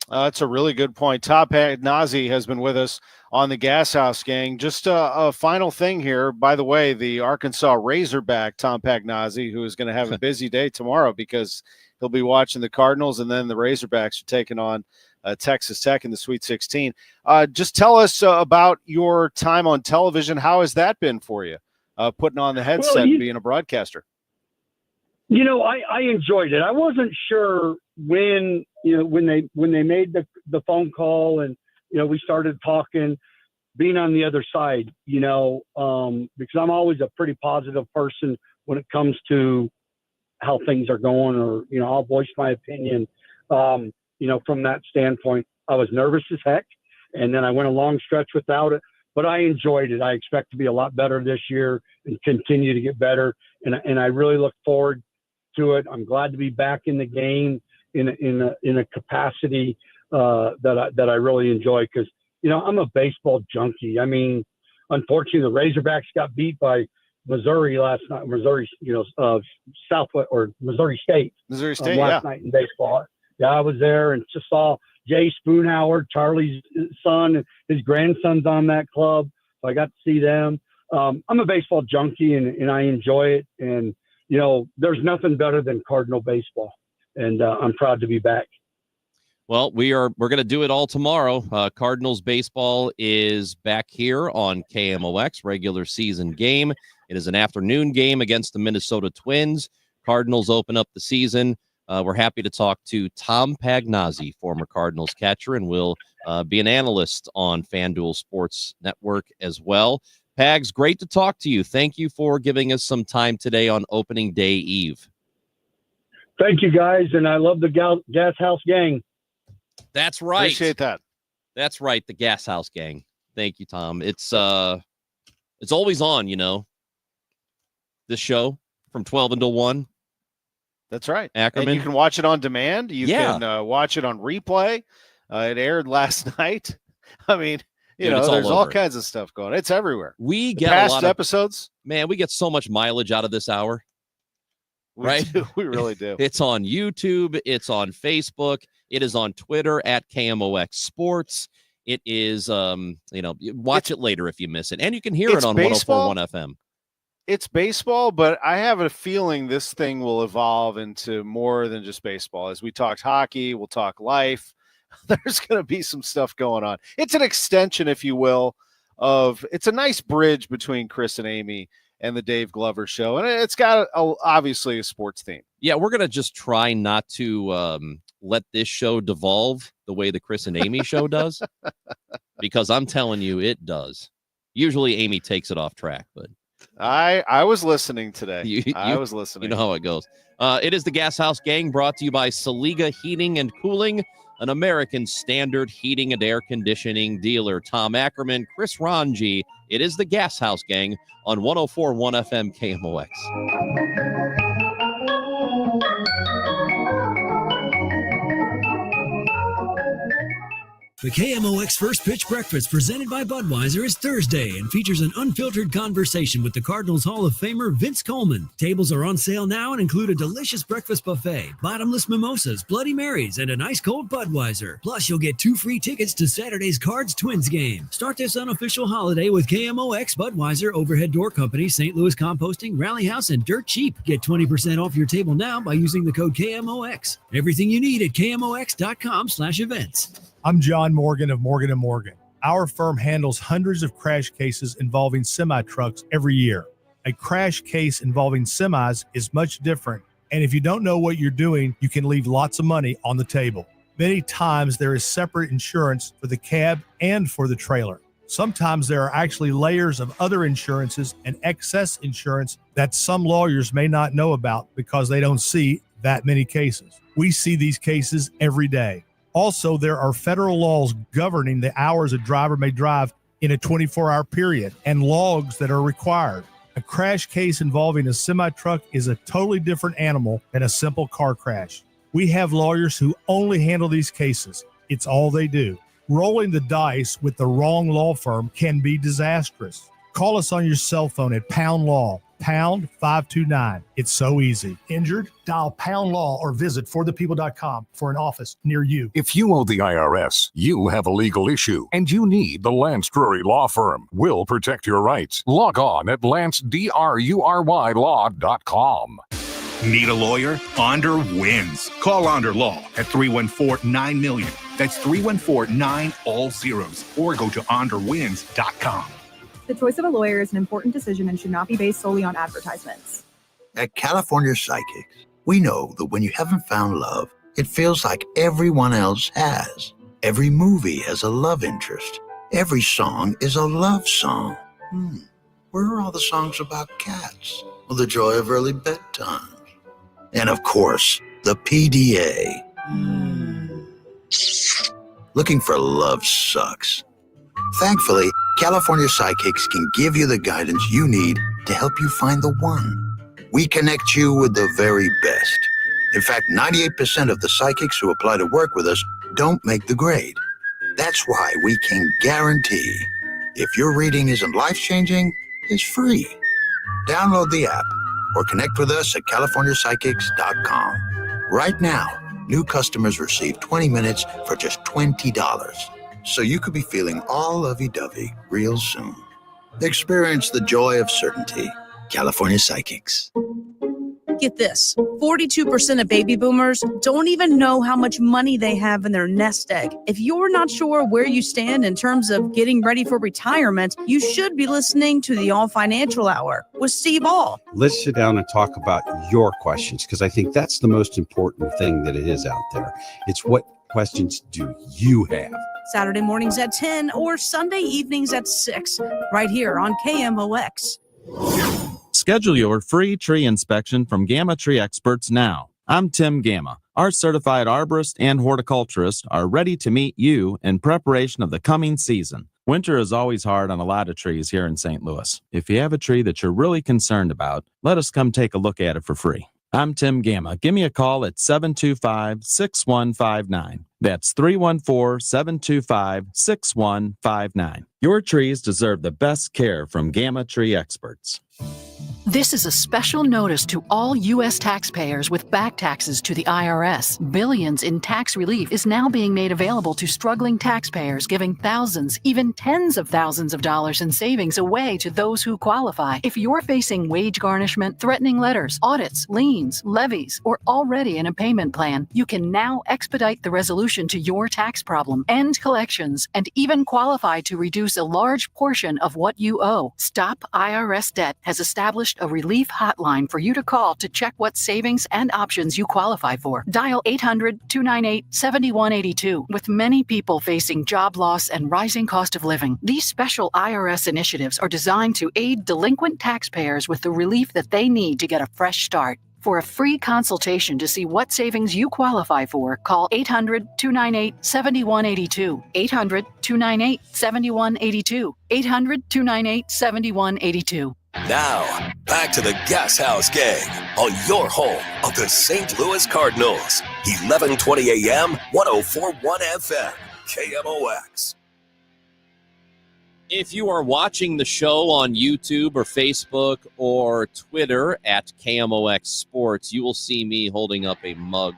[SPEAKER 2] That's a really good point. Tom Pagnazi has been with us on the Gashouse Gang. Just a final thing here. By the way, the Arkansas Razorback, Tom Pagnazi, who is going to have a busy day tomorrow because he'll be watching the Cardinals, and then the Razorbacks are taking on Texas Tech in the Sweet 16. Just tell us about your time on television. How has that been for you, putting on the headset and being a broadcaster?
[SPEAKER 23] I enjoyed it. I wasn't sure when they made the phone call and, we started talking, being on the other side, because I'm always a pretty positive person when it comes to how things are going, or, I'll voice my opinion. From that standpoint, I was nervous as heck. And then I went a long stretch without it, but I enjoyed it. I expect to be a lot better this year and continue to get better. And I really look forward to it. I'm glad to be back in the game in a capacity that I really enjoy, because I'm a baseball junkie. I mean, unfortunately, the Razorbacks got beat by Missouri last night. Missouri State. Last night in baseball. Yeah, I was there and just saw Jay Spoonhour, Charlie's son, his grandson's on that club, so I got to see them. I'm a baseball junkie and I enjoy it. And there's nothing better than Cardinal baseball, and I'm proud to be back.
[SPEAKER 1] Well, we're going to do it all tomorrow. Cardinals baseball is back here on KMOX, regular season game. It is an afternoon game against the Minnesota Twins. Cardinals open up the season. We're happy to talk to Tom Pagnazi, former Cardinals catcher, and will be an analyst on FanDuel Sports Network as well. Pags, great to talk to you. Thank you for giving us some time today on opening day eve.
[SPEAKER 23] Thank you, guys, and I love the Gashouse Gang.
[SPEAKER 1] That's right.
[SPEAKER 2] Appreciate that.
[SPEAKER 1] That's right, the Gashouse Gang. Thank you, Tom. It's always on, this show from 12 until 1.
[SPEAKER 2] That's right.
[SPEAKER 1] Ackerman.
[SPEAKER 2] And you can watch it on demand. You can watch it on replay. It aired last night. I mean, there's all kinds of stuff going on. It's everywhere.
[SPEAKER 1] We get
[SPEAKER 2] past
[SPEAKER 1] a lot
[SPEAKER 2] of episodes.
[SPEAKER 1] Man, we get so much mileage out of this hour. Right?
[SPEAKER 2] We really do.
[SPEAKER 1] It's on YouTube. It's on Facebook. It is on Twitter at KMOX Sports. It is, watch it later if you miss it. And you can hear it on 104.1 FM.
[SPEAKER 2] It's baseball, but I have a feeling this thing will evolve into more than just baseball. As we talked hockey, we'll talk life. There's going to be some stuff going on. It's an extension, if you will, it's a nice bridge between Chris and Amy and the Dave Glover Show. And it's got obviously a sports theme.
[SPEAKER 1] Yeah, we're going to just try not to let this show devolve the way the Chris and Amy show does, because I'm telling you, it does. Usually Amy takes it off track, but
[SPEAKER 2] I was listening today. I was listening.
[SPEAKER 1] You know how it goes. It is the Gashouse Gang, brought to you by Saliga Heating and Cooling, an American Standard heating and air conditioning dealer. Tom Ackerman, Chris Ranji. It is the Gashouse Gang on 104.1 FM KMOX.
[SPEAKER 17] The KMOX First Pitch Breakfast presented by Budweiser is Thursday and features an unfiltered conversation with the Cardinals Hall of Famer Vince Coleman. Tables are on sale now and include a delicious breakfast buffet, bottomless mimosas, Bloody Marys, and an ice-cold Budweiser. Plus, you'll get 2 free tickets to Saturday's Cards-Twins game. Start this unofficial holiday with KMOX, Budweiser, Overhead Door Company, St. Louis Composting, Rally House, and Dirt Cheap. Get 20% off your table now by using the code KMOX. Everything you need at KMOX.com/events.
[SPEAKER 3] I'm John Morgan of Morgan & Morgan. Our firm handles hundreds of crash cases involving semi-trucks every year. A crash case involving semis is much different, and if you don't know what you're doing, you can leave lots of money on the table. Many times there is separate insurance for the cab and for the trailer. Sometimes there are actually layers of other insurances and excess insurance that some lawyers may not know about because they don't see that many cases. We see these cases every day. Also, there are federal laws governing the hours a driver may drive in a 24-hour period and logs that are required. A crash case involving a semi-truck is a totally different animal than a simple car crash. We have lawyers who only handle these cases. It's all they do. Rolling the dice with the wrong law firm can be disastrous. Call us on your cell phone at Pound Law. pound 529. It's so easy. Injured? Dial pound law or visit forthepeople.com for an office near you.
[SPEAKER 6] If you owe the IRS, you have a legal issue, and you need the Lance Drury Law Firm. We'll protect your rights. Log on at lancedrurylaw.com.
[SPEAKER 7] Need a lawyer? Onder wins. Call Onder Law at 314-9-MILLION. That's 314-9 all zeros. Or go to onderwins.com.
[SPEAKER 8] The choice of a lawyer is an important decision and should not be based solely on advertisements.
[SPEAKER 24] At California Psychics, we know that when you haven't found love, it feels like everyone else has. Every movie has a love interest. Every song is a love song. Where are all the songs about cats? Well, the joy of early bedtime. And of course, the PDA. Looking for love sucks. Thankfully, California Psychics can give you the guidance you need to help you find the one. We connect you with the very best. In fact, 98% of the psychics who apply to work with us don't make the grade. That's why we can guarantee if your reading isn't life-changing, it's free. Download the app or connect with us at CaliforniaPsychics.com. Right now, new customers receive 20 minutes for just $20. So you could be feeling all lovey-dovey real soon. Experience the joy of certainty. California Psychics.
[SPEAKER 25] Get this, 42% of baby boomers don't even know how much money they have in their nest egg. If you're not sure where you stand in terms of getting ready for retirement, you should be listening to the All Financial Hour with Steve All.
[SPEAKER 26] Let's sit down and talk about your questions, because I think that's the most important thing that it is out there. It's what questions do you have?
[SPEAKER 25] Saturday mornings at 10 or Sunday evenings at 6, right here on KMOX.
[SPEAKER 27] Schedule your free tree inspection from Gamma Tree Experts now. I'm Tim Gamma. Our certified arborist and horticulturist are ready to meet you in preparation of the coming season. Winter is always hard on a lot of trees here in St. Louis. If you have a tree that you're really concerned about, let us come take a look at it for free. I'm Tim Gamma. Give me a call at 725-6159. That's 314-725-6159. Your trees deserve the best care from Gamma Tree Experts.
[SPEAKER 28] This is a special notice to all U.S. taxpayers with back taxes to the IRS. Billions in tax relief is now being made available to struggling taxpayers, giving thousands, even tens of thousands of dollars in savings away to those who qualify. If you're facing wage garnishment, threatening letters, audits, liens, levies, or already in a payment plan, you can now expedite the resolution to your tax problem, end collections, and even qualify to reduce a large portion of what you owe. Stop IRS Debt has established a relief hotline for you to call to check what savings and options you qualify for. Dial 800-298-7182. With many people facing job loss and rising cost of living, these special IRS initiatives are designed to aid delinquent taxpayers with the relief that they need to get a fresh start. For a free consultation to see what savings you qualify for, call 800-298-7182. 800-298-7182. 800-298-7182.
[SPEAKER 13] Now, back to the Gashouse Gang on your home of the St. Louis Cardinals. 1120 AM, 1041 FM, KMOX.
[SPEAKER 1] If you are watching the show on YouTube or Facebook or Twitter at KMOX Sports, you will see me holding up a mug.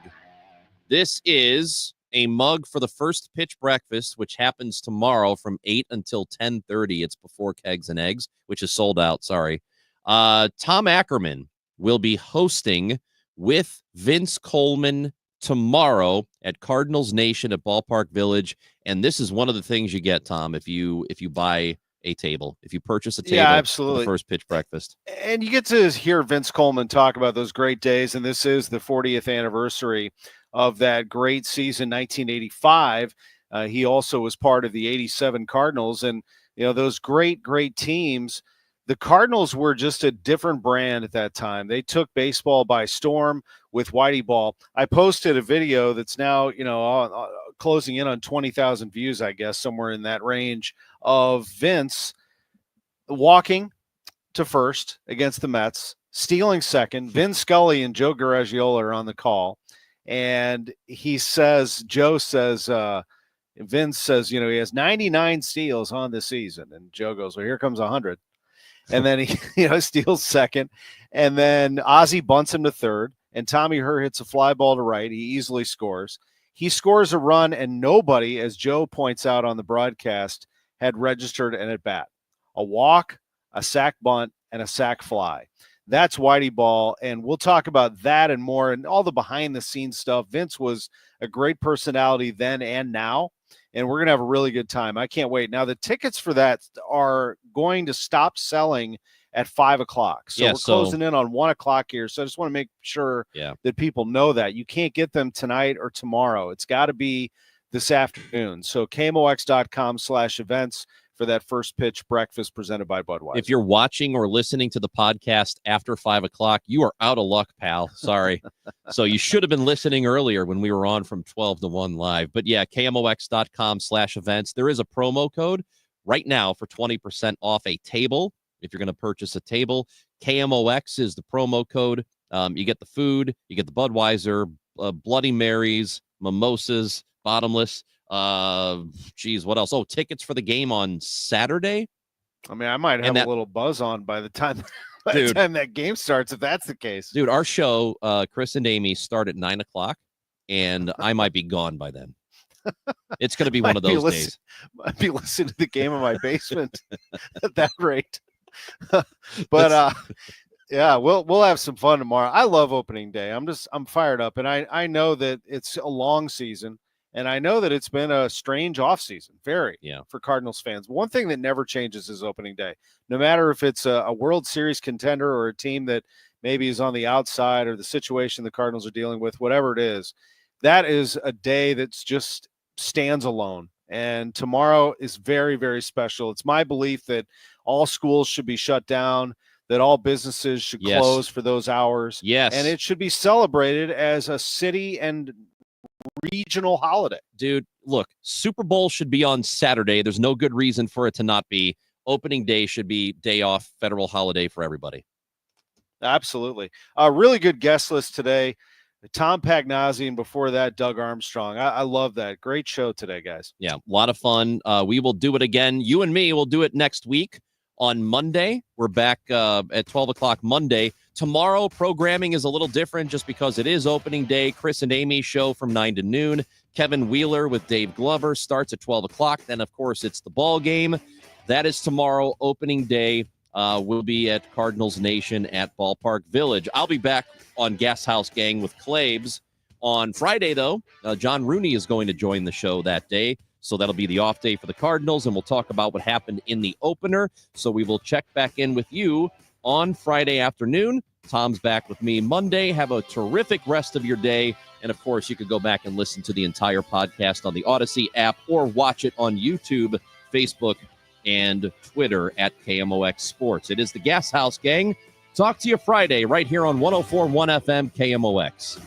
[SPEAKER 1] This is a mug for the First Pitch Breakfast, which happens tomorrow from 8 until 10:30. It's before Kegs and Eggs, which is sold out, sorry. Tom Ackerman will be hosting with Vince Coleman tomorrow at Cardinals Nation at Ballpark Village. And this is one of the things you get, Tom, if you buy a table, if you purchase a table.
[SPEAKER 2] Yeah, absolutely.
[SPEAKER 1] For the First Pitch Breakfast.
[SPEAKER 2] And you get to hear Vince Coleman talk about those great days. And this is the 40th anniversary of that great season, 1985. He also was part of the 87 Cardinals. And, you know, those great teams. The Cardinals were just a different brand at that time. They took baseball by storm with Whitey Ball. I posted a video that's now, closing in on 20,000 views, I guess, somewhere in that range, of Vince walking to first against the Mets, stealing second. Vin Scully and Joe Garagiola are on the call. And Vince says, he has 99 steals on the season. And Joe goes, well, here comes 100. and then he steals second, and then Ozzie bunts him to third, and Tommy Herr hits a fly ball to right. He easily scores. He scores a run, and nobody, as Joe points out on the broadcast, had registered an at-bat. A walk, a sac bunt, and a sac fly. That's Whitey Ball, and we'll talk about that and more and all the behind-the-scenes stuff. Vince was a great personality then and now, and we're going to have a really good time. I can't wait. Now, the tickets for that are going to stop selling at 5 o'clock. So we're closing in on 1 o'clock here. So I just want to make sure that people know that. You can't get them tonight or tomorrow. It's got to be this afternoon. So KMOX.com/events for that first pitch breakfast presented by Budweiser.
[SPEAKER 1] If you're watching or listening to the podcast after 5 o'clock, you are out of luck, pal. Sorry. So you should have been listening earlier when we were on from 12 to 1 live. But yeah, KMOX.com/events. There is a promo code right now for 20% off a table. If you're going to purchase a table, KMOX is the promo code. You get the food, you get the Budweiser, Bloody Marys, mimosas, bottomless. What else? Oh, tickets for the game on Saturday.
[SPEAKER 2] I mean, I might have a little buzz on by the time the time that game starts, if that's the case.
[SPEAKER 1] Dude, our show, Chris and Amy, start at 9 o'clock, and I might be gone by then. It's going to be one of those days.
[SPEAKER 2] I'd be listening to the game in my basement at that rate. But yeah, we'll have some fun tomorrow. I love opening day. I'm fired up, and I know that it's a long season. And I know that it's been a strange offseason, for Cardinals fans. One thing that never changes is opening day. No matter if it's a World Series contender or a team that maybe is on the outside or the situation the Cardinals are dealing with, whatever it is, that is a day that's just stands alone. And tomorrow is very, very special. It's my belief that all schools should be shut down, that all businesses should close for those hours.
[SPEAKER 1] Yes.
[SPEAKER 2] And it should be celebrated as a city and regional holiday.
[SPEAKER 1] Dude, look, Super Bowl should be on Saturday. There's no good reason for it to not be. Opening day should be day off, federal holiday for everybody.
[SPEAKER 2] Absolutely. A really good guest list today. Tom Pagnazzi, and before that, Doug Armstrong. I love that. Great show today, guys.
[SPEAKER 1] Yeah, a lot of fun. We will do it again. You and me will do it next week on Monday. We're back at 12 o'clock Monday. Tomorrow, programming is a little different just because it is opening day. Chris and Amy show from 9 to noon. Kevin Wheeler with Dave Glover starts at 12 o'clock. Then, of course, it's the ball game. That is tomorrow, opening day. We'll be at Cardinals Nation at Ballpark Village. I'll be back on Gashouse Gang with Claves on Friday, though. John Rooney is going to join the show that day. So that'll be the off day for the Cardinals, and we'll talk about what happened in the opener. So we will check back in with you on Friday afternoon. Tom's back with me Monday. Have a terrific rest of your day. And, of course, you could go back and listen to the entire podcast on the Odyssey app or watch it on YouTube, Facebook, and Twitter at KMOX Sports. It is the Gashouse Gang. Talk to you Friday right here on 104.1 FM KMOX.